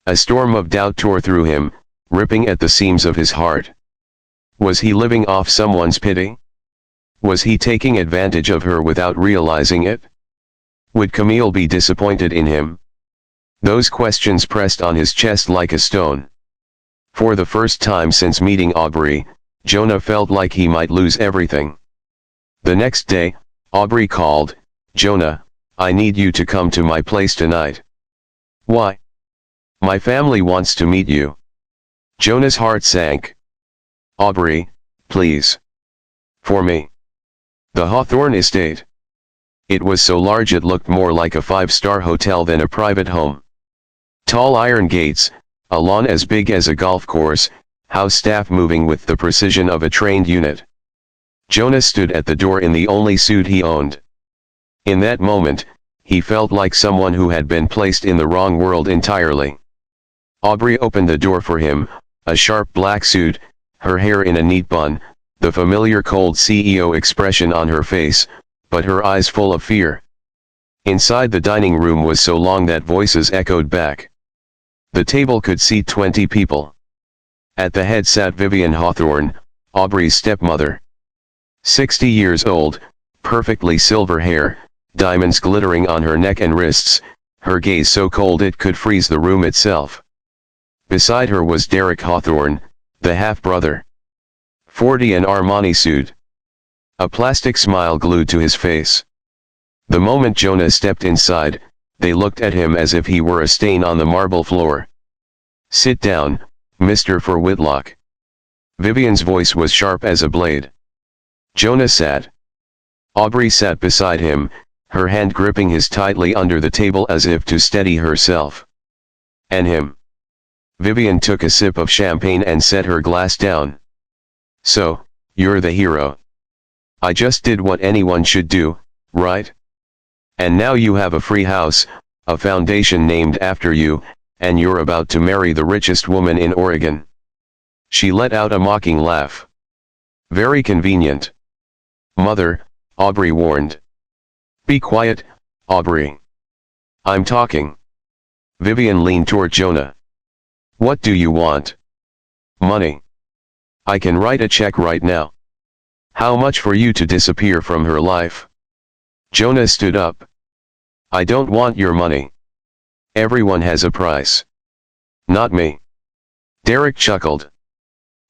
A storm of doubt tore through him, ripping at the seams of his heart. Was he living off someone's pity? Was he taking advantage of her without realizing it? Would Camille be disappointed in him? Those questions pressed on his chest like a stone. For the first time since meeting Aubrey, Jonah felt like he might lose everything. The next day, Aubrey called, Jonah, I need you to come to my place tonight. Why? My family wants to meet you. Jonah's heart sank. Aubrey, please. For me. The Hawthorne estate. It was so large it looked more like a five-star hotel than a private home. Tall iron gates, a lawn as big as a golf course, house staff moving with the precision of a trained unit. Jonah stood at the door in the only suit he owned. In that moment, he felt like someone who had been placed in the wrong world entirely. Aubrey opened the door for him, a sharp black suit, her hair in a neat bun, the familiar cold CEO expression on her face, but her eyes full of fear. Inside the dining room was so long that voices echoed back. The table could seat 20 people. At the head sat Vivian Hawthorne, Aubrey's stepmother. 60 years old, perfectly silver hair, diamonds glittering on her neck and wrists, her gaze so cold it could freeze the room itself. Beside her was Derek Hawthorne, the half-brother. 40 and Armani suit. A plastic smile glued to his face. The moment Jonah stepped inside, they looked at him as if he were a stain on the marble floor. "Sit down, Mr. Whitlock." Vivian's voice was sharp as a blade. Jonah sat. Aubrey sat beside him, her hand gripping his tightly under the table as if to steady herself. "And him?" Vivian took a sip of champagne and set her glass down. "So, you're the hero. I just did what anyone should do, right? And now you have a free house, a foundation named after you, and you're about to marry the richest woman in Oregon." She let out a mocking laugh. "Very convenient." "Mother," Aubrey warned. "Be quiet, Aubrey. I'm talking." Vivian leaned toward Jonah. "What do you want?" "Money. I can write a check right now." "How much for you to disappear from her life?" Jonah stood up. "I don't want your money. Everyone has a price." "Not me." Derek chuckled.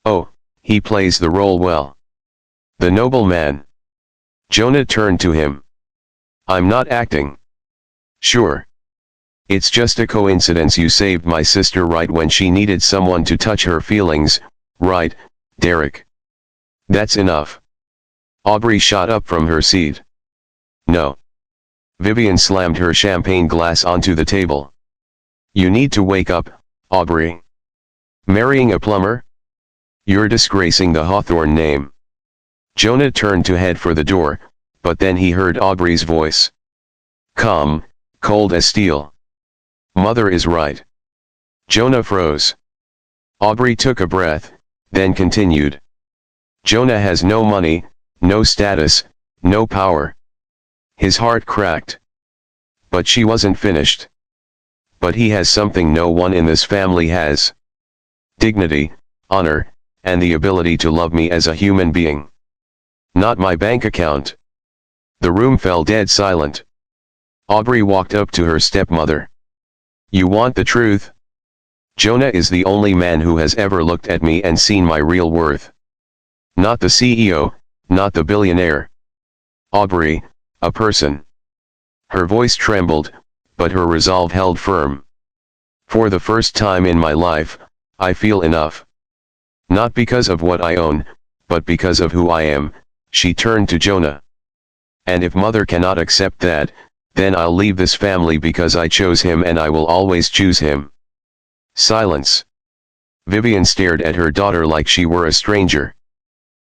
"Oh, he plays the role well. The noble man." Jonah turned to him. "I'm not acting." "Sure. It's just a coincidence you saved my sister right when she needed someone to touch her feelings, right, Derek?" "That's enough." Aubrey shot up from her seat. "No." Vivian slammed her champagne glass onto the table. "You need to wake up, Aubrey. Marrying a plumber? You're disgracing the Hawthorne name." Jonah turned to head for the door, but then he heard Aubrey's voice. Calm, cold as steel. "Mother is right." Jonah froze. Aubrey took a breath, then continued. "Jonah has no money, no status, no power." His heart cracked. But she wasn't finished. "But he has something no one in this family has. Dignity, honor, and the ability to love me as a human being. Not my bank account." The room fell dead silent. Aubrey walked up to her stepmother. "You want the truth?" "Jonah is the only man who has ever looked at me and seen my real worth. Not the CEO, not the billionaire. Aubrey, a person." Her voice trembled, but her resolve held firm. "For the first time in my life, I feel enough. Not because of what I own, but because of who I am." She turned to Jonah. "And if Mother cannot accept that, then I'll leave this family because I chose him and I will always choose him." Silence. Vivian stared at her daughter like she were a stranger.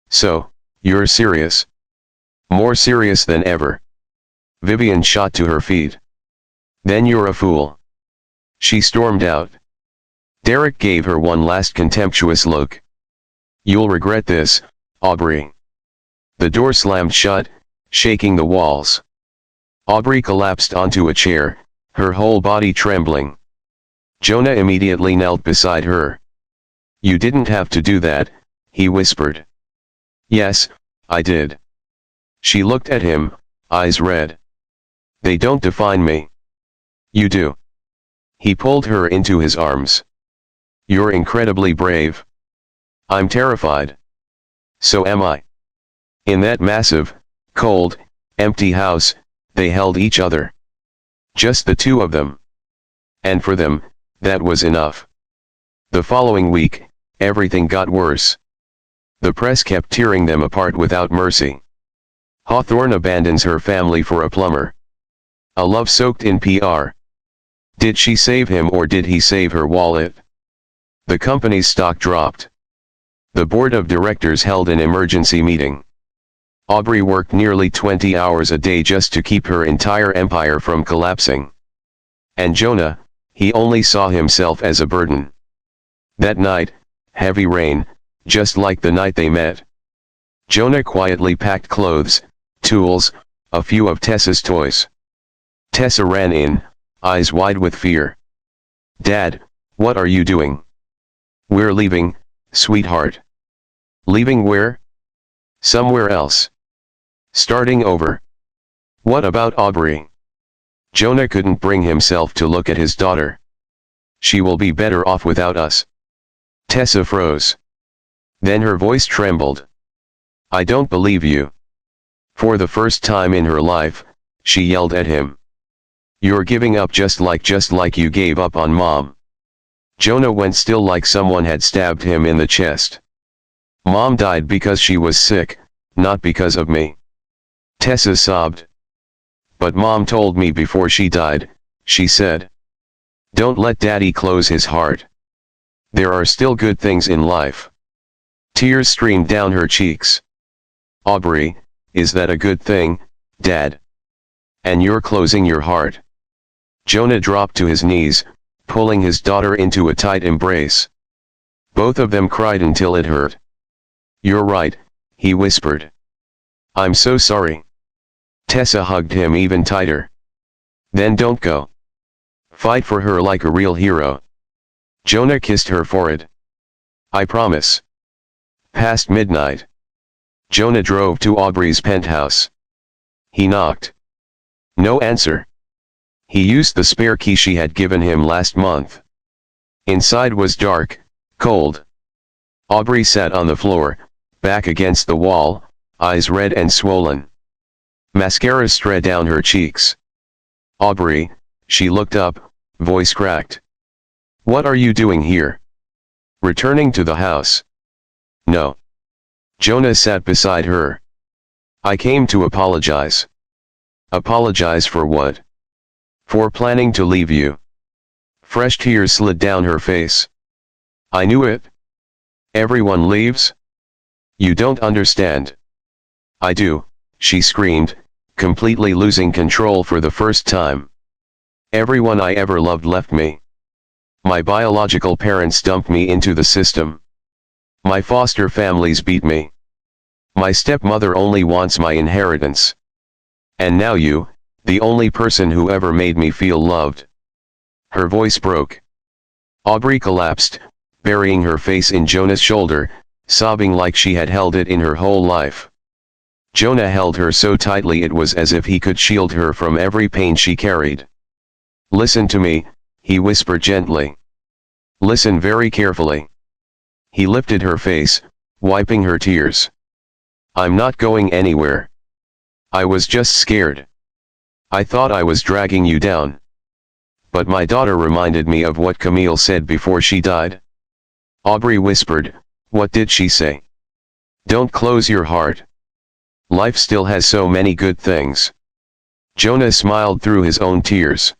"So, you're serious?" "More serious than ever." Vivian shot to her feet. "Then you're a fool." She stormed out. Derek gave her one last contemptuous look. "You'll regret this, Aubrey." The door slammed shut, shaking the walls. Aubrey collapsed onto a chair, her whole body trembling. Jonah immediately knelt beside her. "You didn't have to do that," he whispered. "Yes, I did." She looked at him, eyes red. "They don't define me." "You do." He pulled her into his arms. "You're incredibly brave." "I'm terrified." "So am I." In that massive, cold, empty house, they held each other. Just the two of them. And for them, that was enough. The following week, everything got worse. The press kept tearing them apart without mercy. Hawthorne abandons her family for a plumber. A love soaked in PR. Did she save him or did he save her wallet? The company's stock dropped. The board of directors held an emergency meeting. Aubrey worked nearly 20 hours a day just to keep her entire empire from collapsing. And Jonah, he only saw himself as a burden. That night, heavy rain, just like the night they met. Jonah quietly packed clothes, tools, a few of Tessa's toys. Tessa ran in, eyes wide with fear. "Dad, what are you doing?" "We're leaving, sweetheart." "Leaving where?" "Somewhere else. Starting over." "What about Aubrey?" Jonah couldn't bring himself to look at his daughter. "She will be better off without us." Tessa froze. Then her voice trembled. "I don't believe you." For the first time in her life, she yelled at him. "You're giving up just like you gave up on Mom." Jonah went still like someone had stabbed him in the chest. "Mom died because she was sick, not because of me." Tessa sobbed. "But Mom told me before she died," she said. "Don't let Daddy close his heart. There are still good things in life." Tears streamed down her cheeks. "Aubrey, is that a good thing, Dad? And you're closing your heart?" Jonah dropped to his knees, pulling his daughter into a tight embrace. Both of them cried until it hurt. "You're right," he whispered. "I'm so sorry." Tessa hugged him even tighter. "Then don't go. Fight for her like a real hero." Jonah kissed her forehead. "I promise." Past midnight. Jonah drove to Aubrey's penthouse. He knocked. No answer. He used the spare key she had given him last month. Inside was dark, cold. Aubrey sat on the floor, back against the wall, eyes red and swollen. Mascara strayed down her cheeks. "Aubrey," she looked up, voice cracked. "What are you doing here?" "Returning to the house." "No." Jonah sat beside her. "I came to apologize." "Apologize for what?" "For planning to leave you." Fresh tears slid down her face. "I knew it." "Everyone leaves?" "You don't understand." "I do," she screamed, completely losing control for the first time. "Everyone I ever loved left me. My biological parents dumped me into the system. My foster families beat me. My stepmother only wants my inheritance. And now you, the only person who ever made me feel loved." Her voice broke. Aubrey collapsed, burying her face in Jonah's shoulder, sobbing like she had held it in her whole life. Jonah held her so tightly it was as if he could shield her from every pain she carried. "Listen to me," he whispered gently. "Listen very carefully." He lifted her face, wiping her tears. "I'm not going anywhere. I was just scared. I thought I was dragging you down. But my daughter reminded me of what Camille said before she died." Aubrey whispered, "What did she say?" "Don't close your heart. Life still has so many good things." Jonah smiled through his own tears.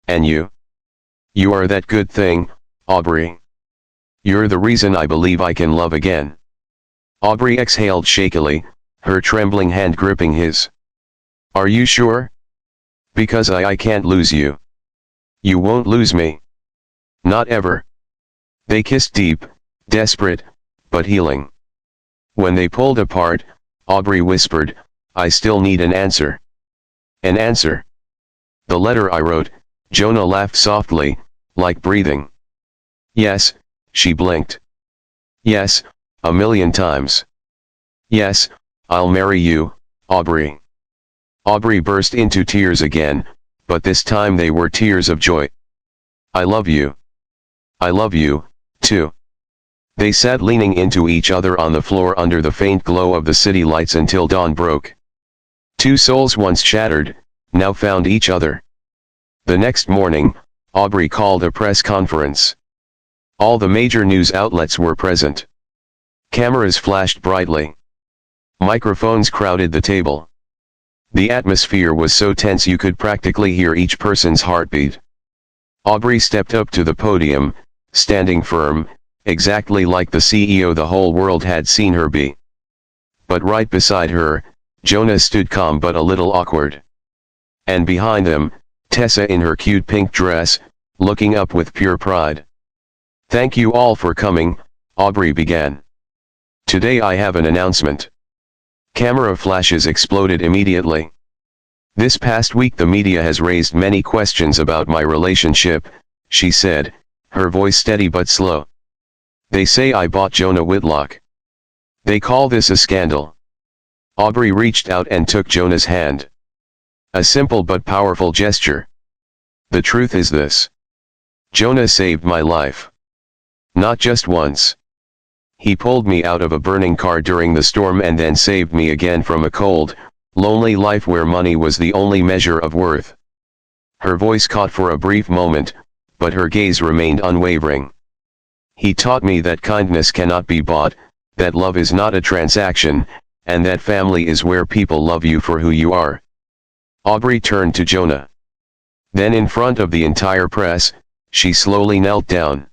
"And you? You are that good thing, Aubrey. You're the reason I believe I can love again." Aubrey exhaled shakily, her trembling hand gripping his. "Are you sure? Because I can't lose you." "You won't lose me. Not ever." They kissed deep, desperate, but healing. When they pulled apart, Aubrey whispered, "I still need an answer." "An answer?" "The letter I wrote." Jonah laughed softly, like breathing. "Yes," she blinked. "Yes, 1,000,000 times. Yes, I'll marry you, Aubrey." Aubrey burst into tears again, but this time they were tears of joy. "I love you. I love you, too." They sat leaning into each other on the floor under the faint glow of the city lights until dawn broke. Two souls once shattered, now found each other. The next morning, Aubrey called a press conference. All the major news outlets were present. Cameras flashed brightly. Microphones crowded the table. The atmosphere was so tense you could practically hear each person's heartbeat. Aubrey stepped up to the podium, standing firm, exactly like the CEO the whole world had seen her be. But right beside her, Jonah stood calm but a little awkward. And behind them, Tessa in her cute pink dress, looking up with pure pride. "Thank you all for coming," Aubrey began. Today I have an announcement. Camera flashes exploded immediately. This past week the media has raised many questions about my relationship, she said, her voice steady but slow. They say I bought Jonah Whitlock. They call this a scandal. Aubrey reached out and took Jonah's hand. A simple but powerful gesture. The truth is this. Jonah saved my life. Not just once. He pulled me out of a burning car during the storm and then saved me again from a cold, lonely life where money was the only measure of worth. Her voice caught for a brief moment, but her gaze remained unwavering. He taught me that kindness cannot be bought, that love is not a transaction, and that family is where people love you for who you are. Aubrey turned to Jonah. Then in front of the entire press, she slowly knelt down.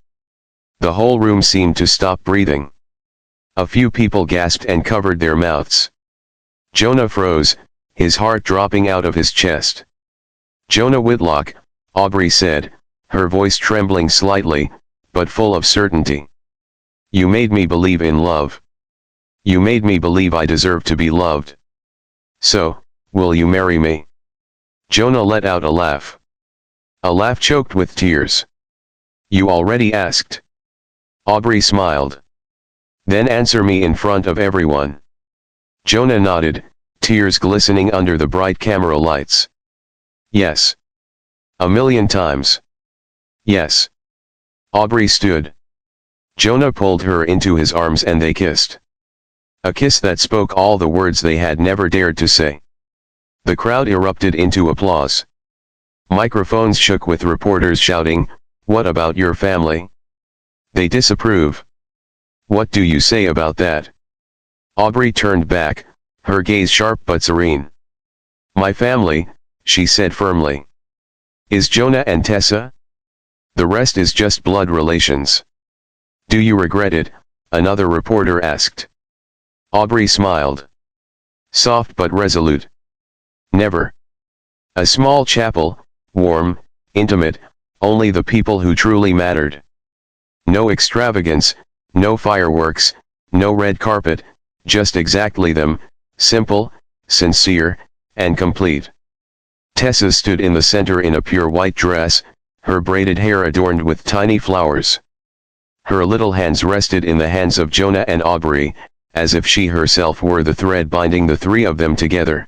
The whole room seemed to stop breathing. A few people gasped and covered their mouths. Jonah froze, his heart dropping out of his chest. Jonah Whitlock, Aubrey said, her voice trembling slightly, but full of certainty. You made me believe in love. You made me believe I deserve to be loved. So, will you marry me? Jonah let out a laugh. A laugh choked with tears. You already asked. Aubrey smiled. Then answer me in front of everyone. Jonah nodded, tears glistening under the bright camera lights. Yes. 1,000,000 times. Yes. Aubrey stood. Jonah pulled her into his arms and they kissed. A kiss that spoke all the words they had never dared to say. The crowd erupted into applause. Microphones shook with reporters shouting, "What about your family? They disapprove. What do you say about that?" Aubrey turned back, her gaze sharp but serene. My family, she said firmly. Is Jonah and Tessa? The rest is just blood relations. Do you regret it? Another reporter asked. Aubrey smiled. Soft but resolute. Never. A small chapel, warm, intimate, only the people who truly mattered. No extravagance, no fireworks, no red carpet, just exactly them, simple, sincere, and complete. Tessa stood in the center in a pure white dress, her braided hair adorned with tiny flowers. Her little hands rested in the hands of Jonah and Aubrey, as if she herself were the thread binding the three of them together.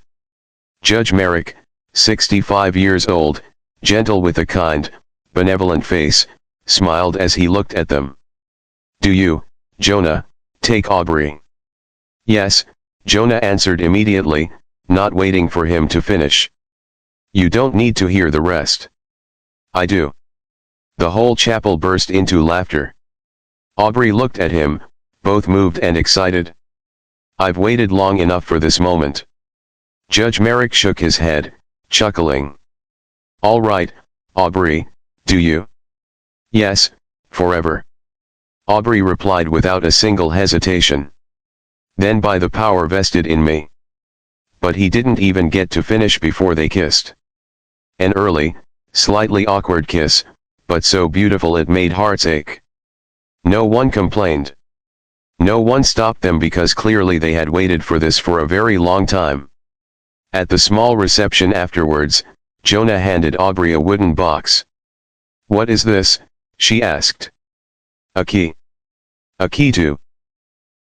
Judge Merrick, 65 years old, gentle with a kind, benevolent face, smiled as he looked at them. Do you, Jonah, take Aubrey? Yes, Jonah answered immediately, not waiting for him to finish. You don't need to hear the rest. I do. The whole chapel burst into laughter. Aubrey looked at him, both moved and excited. I've waited long enough for this moment. Judge Merrick shook his head, chuckling. All right, Aubrey, do you? Yes, forever. Aubrey replied without a single hesitation. Then by the power vested in me. But he didn't even get to finish before they kissed. An early, slightly awkward kiss, but so beautiful it made hearts ache. No one complained. No one stopped them because clearly they had waited for this for a very long time. At the small reception afterwards, Jonah handed Aubrey a wooden box. What is this? She asked. A key. A key to